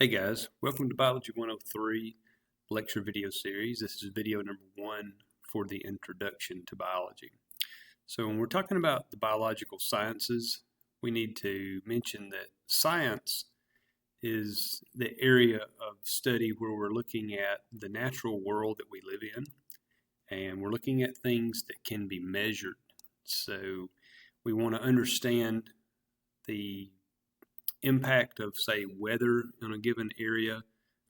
Hey guys, welcome to Biology 103 lecture video series. This is video number 1 for the introduction to biology. So when we're talking about the biological sciences, we need to mention that science is the area of study where we're looking at the natural world that we live in, and we're looking at things that can be measured. So we want to understand the impact of, say, weather in a given area,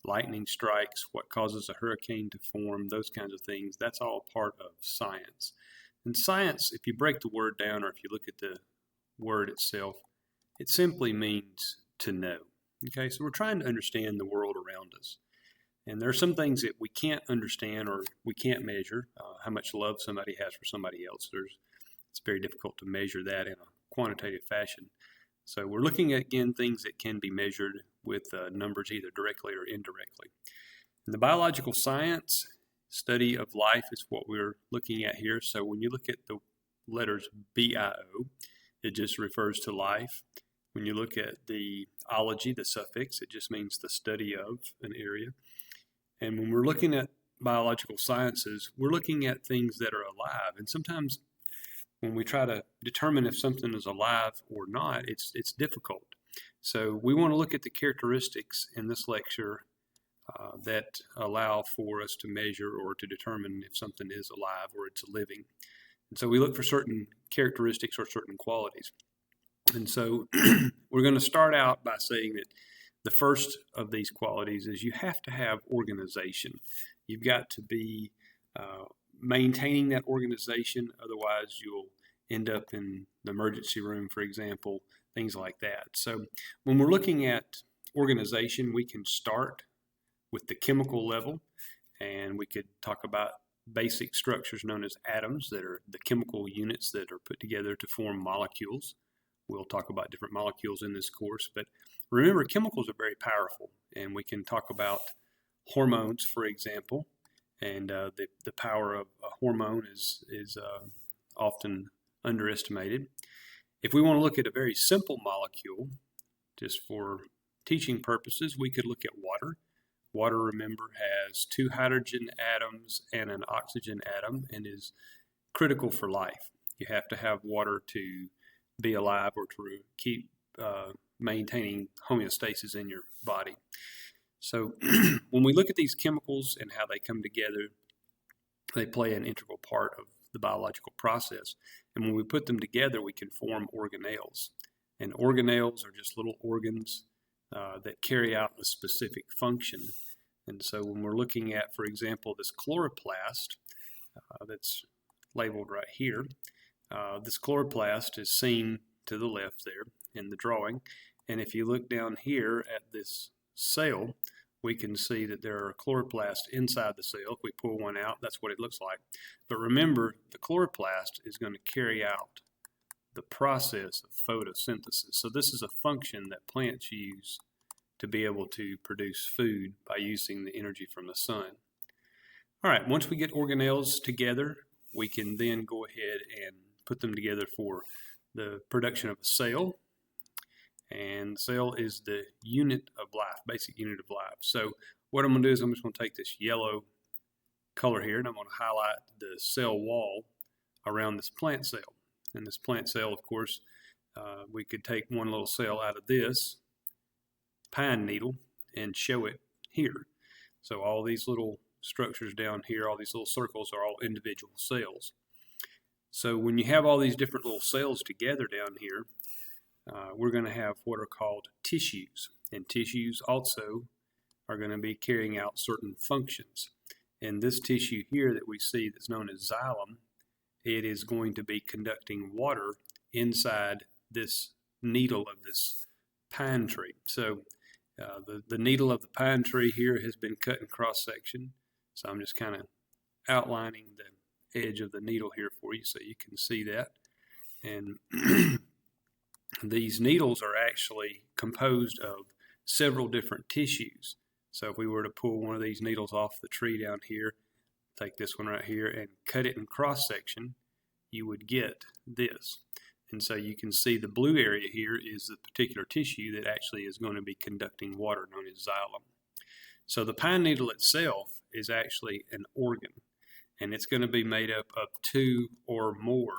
lightning strikes, what causes a hurricane to form, those kinds of things. That's all part of science. And science, if you break the word down or if you look at the word itself, it simply means to know. Okay, so we're trying to understand the world around us. And there are some things that we can't understand or we can't measure. How much love somebody has for somebody else. It's very difficult to measure that in a quantitative fashion. So we're looking at, again, things that can be measured with numbers either directly or indirectly. And the biological science study of life is what we're looking at here. So when you look at the letters BIO, it just refers to life. When you look at the ology, the suffix, it just means the study of an area. And when we're looking at biological sciences, we're looking at things that are alive. And sometimes when we try to determine if something is alive or not, it's difficult. So we want to look at the characteristics in this lecture that allow for us to measure or to determine if something is alive or it's living. And so we look for certain characteristics or certain qualities. And so we're going to start out by saying that the first of these qualities is you have to have organization. You've got to be maintaining that organization, otherwise you'll end up in the emergency room, for example, things like that. So when we're looking at organization, we can start with the chemical level, and we could talk about basic structures known as atoms that are the chemical units that are put together to form molecules. We'll talk about different molecules in this course, but remember, chemicals are very powerful, and we can talk about hormones, for example. And the power of a hormone is often underestimated. If we want to look at a very simple molecule, just for teaching purposes, we could look at water. Water, remember, has 2 hydrogen atoms and an oxygen atom and is critical for life. You have to have water to be alive or to keep maintaining homeostasis in your body. So when we look at these chemicals and how they come together, they play an integral part of the biological process. And when we put them together, we can form organelles. And organelles are just little organs that carry out a specific function. And so when we're looking at, for example, this chloroplast that's labeled right here, this chloroplast is seen to the left there in the drawing. And if you look down here at this cell, we can see that there are chloroplasts inside the cell. If we pull one out, that's what it looks like. But remember, the chloroplast is going to carry out the process of photosynthesis. So this is a function that plants use to be able to produce food by using the energy from the sun. All right, once we get organelles together, we can then go ahead and put them together for the production of a cell. And cell is the unit of life, basic unit of life. So what I'm going to do is I'm just going to take this yellow color here and I'm going to highlight the cell wall around this plant cell. And this plant cell, of course, we could take one little cell out of this pine needle and show it here. So all these little structures down here, all these little circles are all individual cells. So when you have all these different little cells together down here, we're going to have what are called tissues. And tissues also are going to be carrying out certain functions. And this tissue here that we see that's known as xylem, it is going to be conducting water inside this needle of this pine tree. So the needle of the pine tree here has been cut in cross section. So I'm just kind of outlining the edge of the needle here for you so you can see that. And these needles are actually composed of several different tissues. So if we were to pull one of these needles off the tree down here, take this one right here and cut it in cross section, you would get this. And so you can see the blue area here is the particular tissue that actually is going to be conducting water, known as xylem. So the pine needle itself is actually an organ, and it's going to be made up of 2 or more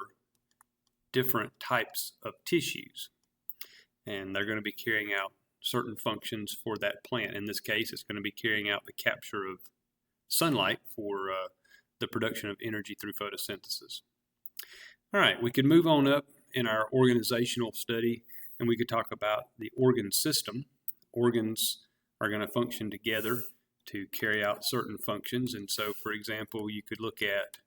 different types of tissues. And they're going to be carrying out certain functions for that plant. In this case, it's going to be carrying out the capture of sunlight for the production of energy through photosynthesis. All right, we could move on up in our organizational study, and we could talk about the organ system. Organs are going to function together to carry out certain functions. And so, for example, you could look at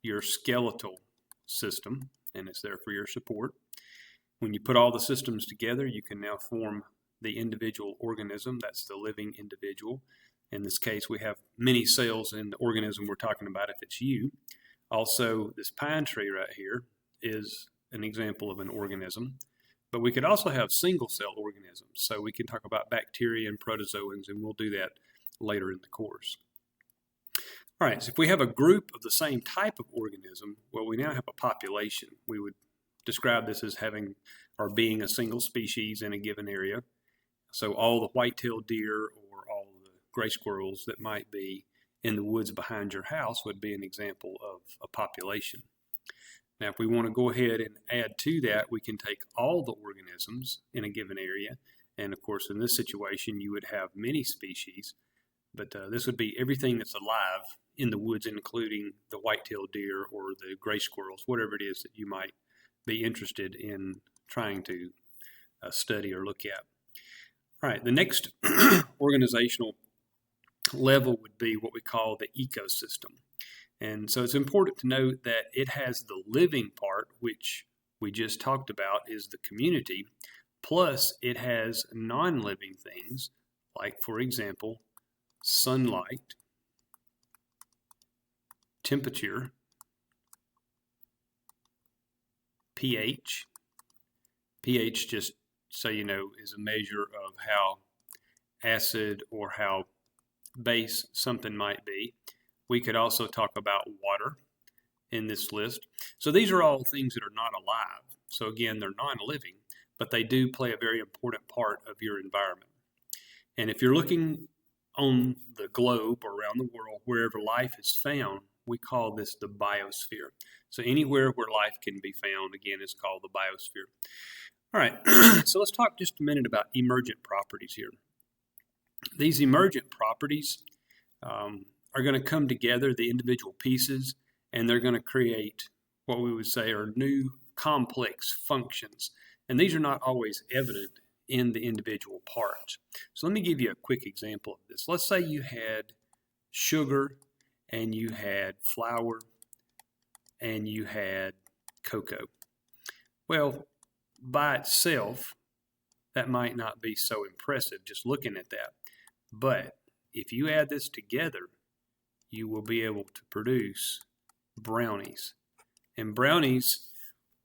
your skeletal system, and it's there for your support. When you put all the systems together, you can now form the individual organism. That's the living individual. In this case, we have many cells in the organism we're talking about if it's you. Also, this pine tree right here is an example of an organism. But we could also have single-cell organisms. So we can talk about bacteria and protozoans, and we'll do that later in the course. All right, so if we have a group of the same type of organism, well, we now have a population. We would describe this as having or being a single species in a given area. So all the white-tailed deer or all the gray squirrels that might be in the woods behind your house would be an example of a population. Now, if we want to go ahead and add to that, we can take all the organisms in a given area. And of course, in this situation, you would have many species, but this would be everything that's alive in the woods, including the white-tailed deer or the gray squirrels, whatever it is that you might be interested in trying to study or look at. All right, the next organizational level would be what we call the ecosystem. And so it's important to note that it has the living part, which we just talked about is the community, plus it has non-living things, like, for example, sunlight, temperature, pH. pH, just so you know, is a measure of how acid or how base something might be. We could also talk about water in this list. So these are all things that are not alive. So again, they're non-living, but they do play a very important part of your environment. And if you're looking on the globe or around the world, wherever life is found, we call this the biosphere. So anywhere where life can be found, again, is called the biosphere. All right, so let's talk just a minute about emergent properties here. These emergent properties are going to come together, the individual pieces, and they're going to create what we would say are new complex functions. And these are not always evident in the individual parts. So let me give you a quick example of this. Let's say you had sugar and you had flour and you had cocoa. Well, by itself, that might not be so impressive just looking at that. But if you add this together, you will be able to produce brownies. And brownies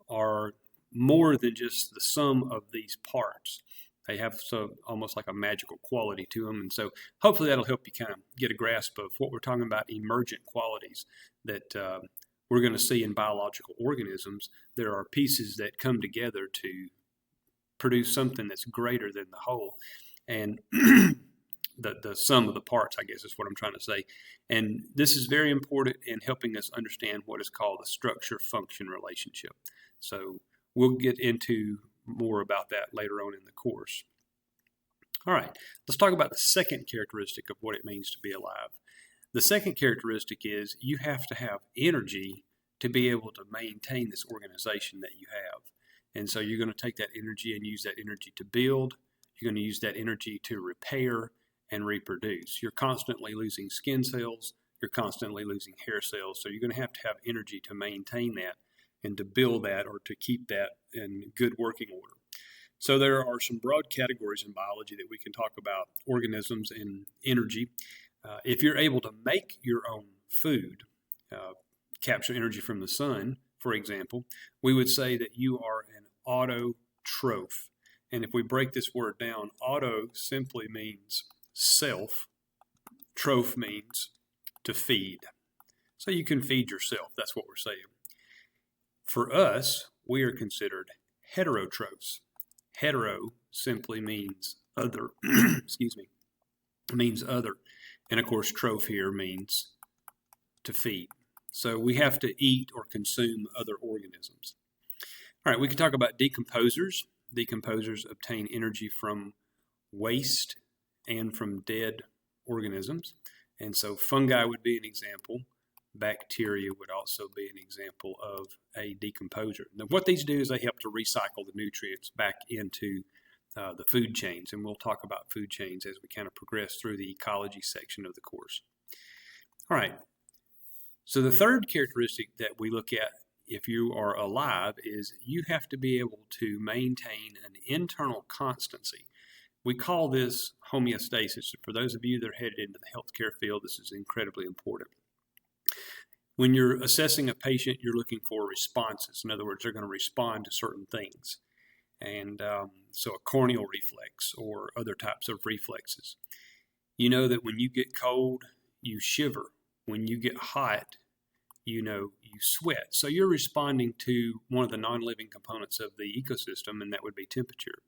are more than just the sum of these parts. They have almost like a magical quality to them. And so hopefully that'll help you kind of get a grasp of what we're talking about, emergent qualities that we're going to see in biological organisms. There are pieces that come together to produce something that's greater than the whole. And the sum of the parts, I guess is what I'm trying to say. And this is very important in helping us understand what is called the structure-function relationship. So we'll get into more about that later on in the course. All right, let's talk about the second characteristic of what it means to be alive. The second characteristic is you have to have energy to be able to maintain this organization that you have. And so you're going to take that energy and use that energy to build. You're going to use that energy to repair and reproduce. You're constantly losing skin cells. You're constantly losing hair cells. So you're going to have energy to maintain that and to build that or to keep that in good working order. So there are some broad categories in biology that we can talk about organisms and energy. If you're able to make your own food, capture energy from the sun, for example, we would say that you are an autotroph. And if we break this word down, auto simply means self, troph means to feed. So you can feed yourself, that's what we're saying. For us, we are considered heterotrophs. Hetero simply means other, excuse me, means other. And of course, troph here means to feed. So we have to eat or consume other organisms. All right, we can talk about decomposers. Decomposers obtain energy from waste and from dead organisms. And so fungi would be an example. Bacteria would also be an example of a decomposer. Now, what these do is they help to recycle the nutrients back into the food chains, and we'll talk about food chains as we kind of progress through the ecology section of the course. All right, so the third characteristic that we look at if you are alive is you have to be able to maintain an internal constancy. We call this homeostasis. For those of you that are headed into the healthcare field, this is incredibly important. When you're assessing a patient, you're looking for responses. In other words, they're going to respond to certain things. And so a corneal reflex or other types of reflexes. You know that when you get cold, you shiver. When you get hot, you sweat. So you're responding to one of the non-living components of the ecosystem, and that would be temperature.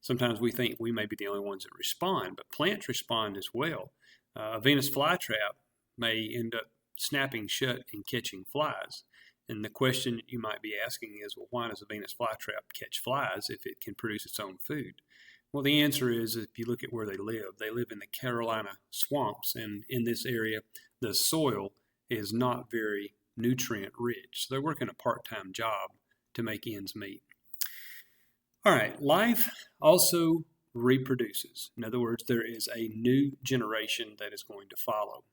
Sometimes we think we may be the only ones that respond, but plants respond as well. A Venus flytrap may end up snapping shut and catching flies. And the question you might be asking is, well, why does a Venus flytrap catch flies if it can produce its own food? Well, the answer is, if you look at where they live in the Carolina swamps, and in this area, the soil is not very nutrient rich. So they're working a part-time job to make ends meet. All right, life also reproduces. In other words, there is a new generation that is going to follow,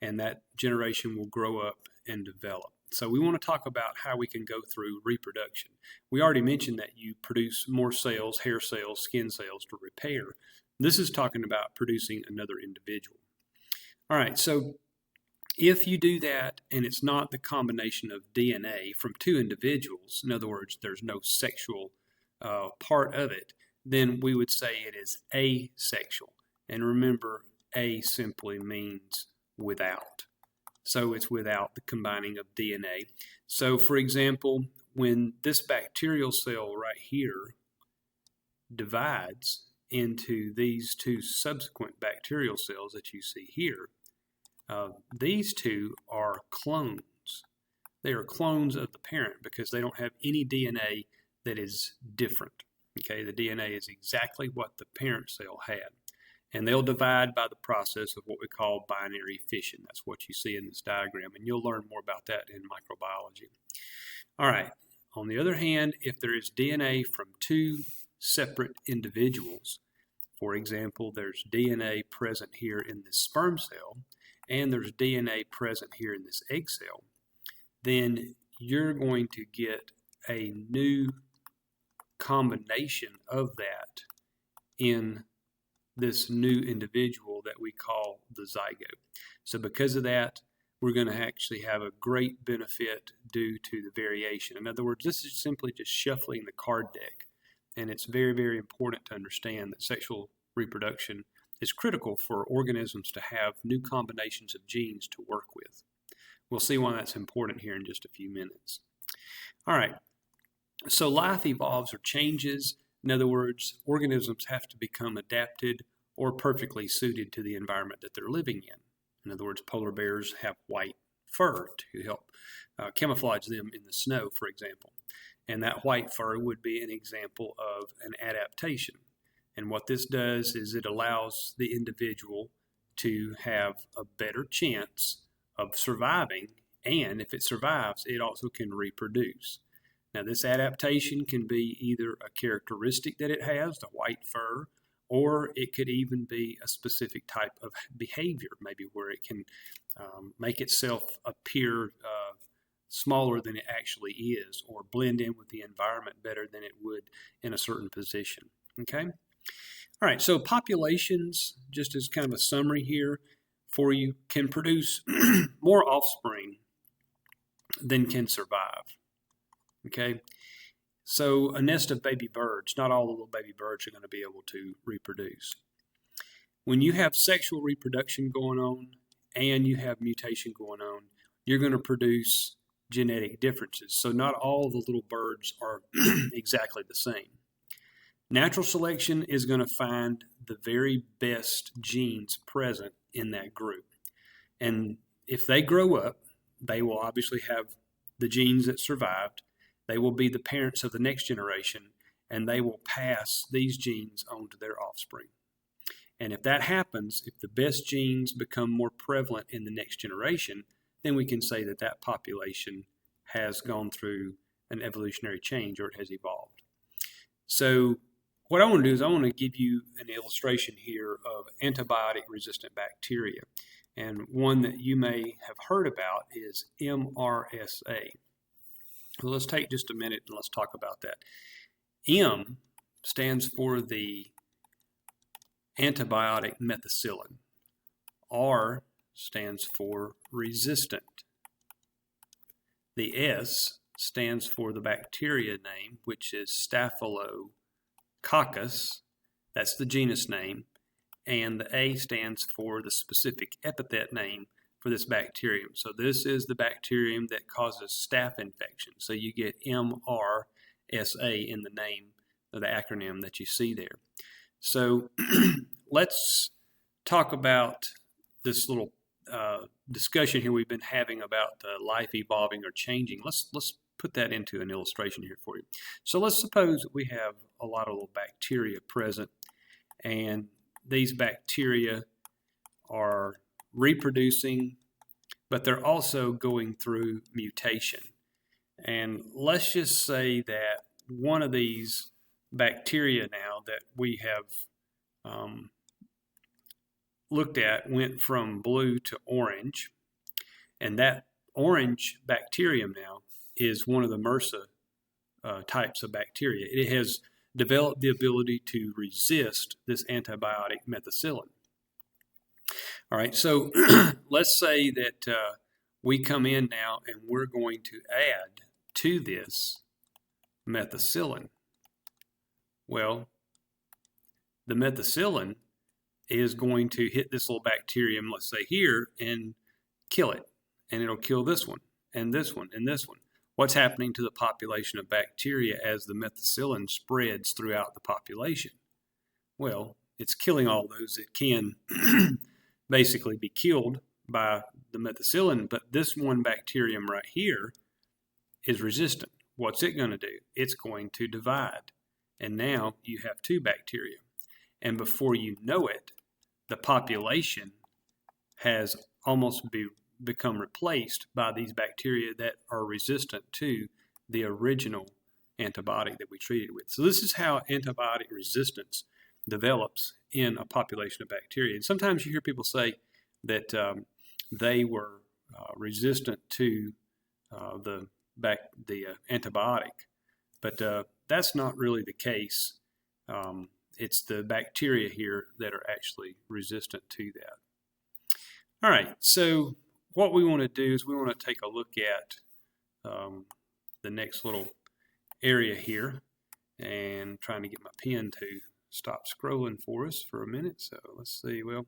and that generation will grow up and develop. So we want to talk about how we can go through reproduction. We already mentioned that you produce more cells, hair cells, skin cells to repair. This is talking about producing another individual. All right, so if you do that and it's not the combination of DNA from two individuals, in other words, there's no sexual part of it, then we would say it is asexual. And remember, A simply means without. So it's without the combining of DNA. So for example, when this bacterial cell right here divides into these two subsequent bacterial cells that you see here, these two are clones. They are clones of the parent because they don't have any DNA that is different. Okay, the DNA is exactly what the parent cell had. And they'll divide by the process of what we call binary fission. That's what you see in this diagram, and you'll learn more about that in microbiology. All right, on the other hand, if there is DNA from two separate individuals, for example, there's DNA present here in this sperm cell, and there's DNA present here in this egg cell, then you're going to get a new combination of that in this new individual that we call the zygote. So because of that, we're going to actually have a great benefit due to the variation. In other words, this is simply just shuffling the card deck. And it's very, very important to understand that sexual reproduction is critical for organisms to have new combinations of genes to work with. We'll see why that's important here in just a few minutes. All right, so life evolves or changes. In other words, organisms have to become adapted or perfectly suited to the environment that they're living in. In other words, polar bears have white fur to help camouflage them in the snow, for example. And that white fur would be an example of an adaptation. And what this does is it allows the individual to have a better chance of surviving, and if it survives, it also can reproduce. Now, this adaptation can be either a characteristic that it has, the white fur, or it could even be a specific type of behavior, maybe where it can make itself appear smaller than it actually is, or blend in with the environment better than it would in a certain position. Okay? All right, so populations, just as kind of a summary here for you, can produce more offspring than can survive. Okay, so a nest of baby birds, not all the little baby birds are going to be able to reproduce. When you have sexual reproduction going on and you have mutation going on, you're going to produce genetic differences. So not all the little birds are exactly the same. Natural selection is going to find the very best genes present in that group. And if they grow up, they will obviously have the genes that survived. They will be the parents of the next generation, and they will pass these genes on to their offspring. And if that happens, if the best genes become more prevalent in the next generation, then we can say that that population has gone through an evolutionary change, or it has evolved. So what I want to do is I want to give you an illustration here of antibiotic-resistant bacteria. And one that you may have heard about is MRSA. So let's take just a minute and let's talk about that. M stands for the antibiotic methicillin. R stands for resistant. The S stands for the bacteria name, which is Staphylococcus. That's the genus name. And the A stands for the specific epithet name for this bacterium. So this is the bacterium that causes staph infection. So you get MRSA in the name of the acronym that you see there. So let's talk about this little discussion here we've been having about life evolving or changing. Let's put that into an illustration here for you. So let's suppose we have a lot of little bacteria present, and these bacteria are reproducing, but they're also going through mutation. And let's just say that one of these bacteria now that we have looked at went from blue to orange, and that orange bacterium now is one of the MRSA types of bacteria. It has developed the ability to resist this antibiotic methicillin. All right, so let's say that we come in now and we're going to add to this methicillin. Well, the methicillin is going to hit this little bacterium, let's say here, and kill it. And it'll kill this one, and this one, and this one. What's happening to the population of bacteria as the methicillin spreads throughout the population? Well, it's killing all those that can basically be killed by the methicillin, but this one bacterium right here is resistant. What's it going to do? It's going to divide. And now you have two bacteria. And before you know it, the population has almost become replaced by these bacteria that are resistant to the original antibiotic that we treated with. So this is how antibiotic resistance develops in a population of bacteria. And sometimes you hear people say that they were resistant to the antibiotic, but that's not really the case. It's the bacteria here that are actually resistant to that. All right, so what we want to do is we want to take a look at the next little area here, and trying to get my pen to stop scrolling for us for a minute. So let's see, well,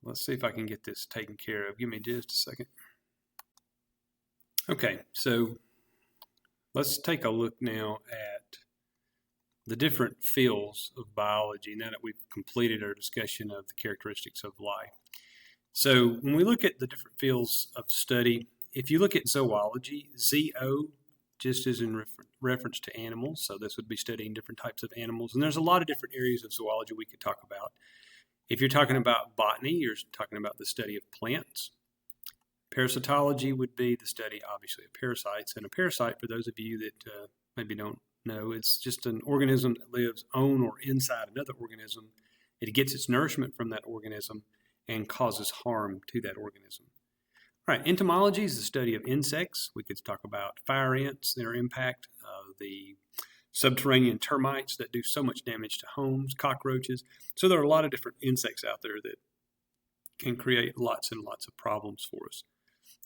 let's see if I can get this taken care of. Give me just a second. Okay, so let's take a look now at the different fields of biology now that we've completed our discussion of the characteristics of life. So when we look at the different fields of study, if you look at zoology, ZO just is in reference to animals, so this would be studying different types of animals, and there's a lot of different areas of zoology we could talk about. If you're talking about botany, you're talking about the study of plants. Parasitology would be the study, obviously, of parasites, and a parasite, for those of you that maybe don't know, it's just an organism that lives on or inside another organism. It gets its nourishment from that organism and causes harm to that organism. All right, entomology is the study of insects. We could talk about fire ants, their impact, the subterranean termites that do so much damage to homes, cockroaches. So there are a lot of different insects out there that can create lots and lots of problems for us.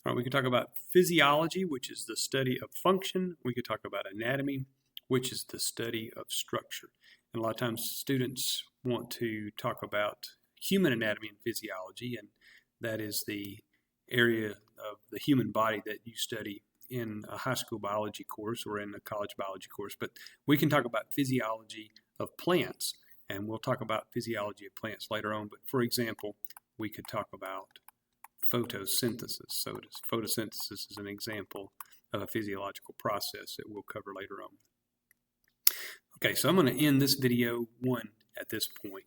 All right, we could talk about physiology, which is the study of function. We could talk about anatomy, which is the study of structure. And a lot of times students want to talk about human anatomy and physiology, and that is the area of the human body that you study in a high school biology course or in a college biology course, but we can talk about physiology of plants, and we'll talk about physiology of plants later on. But for example, we could talk about photosynthesis. So photosynthesis is an example of a physiological process that we'll cover later on. Okay, so I'm going to end this video 1 at this point.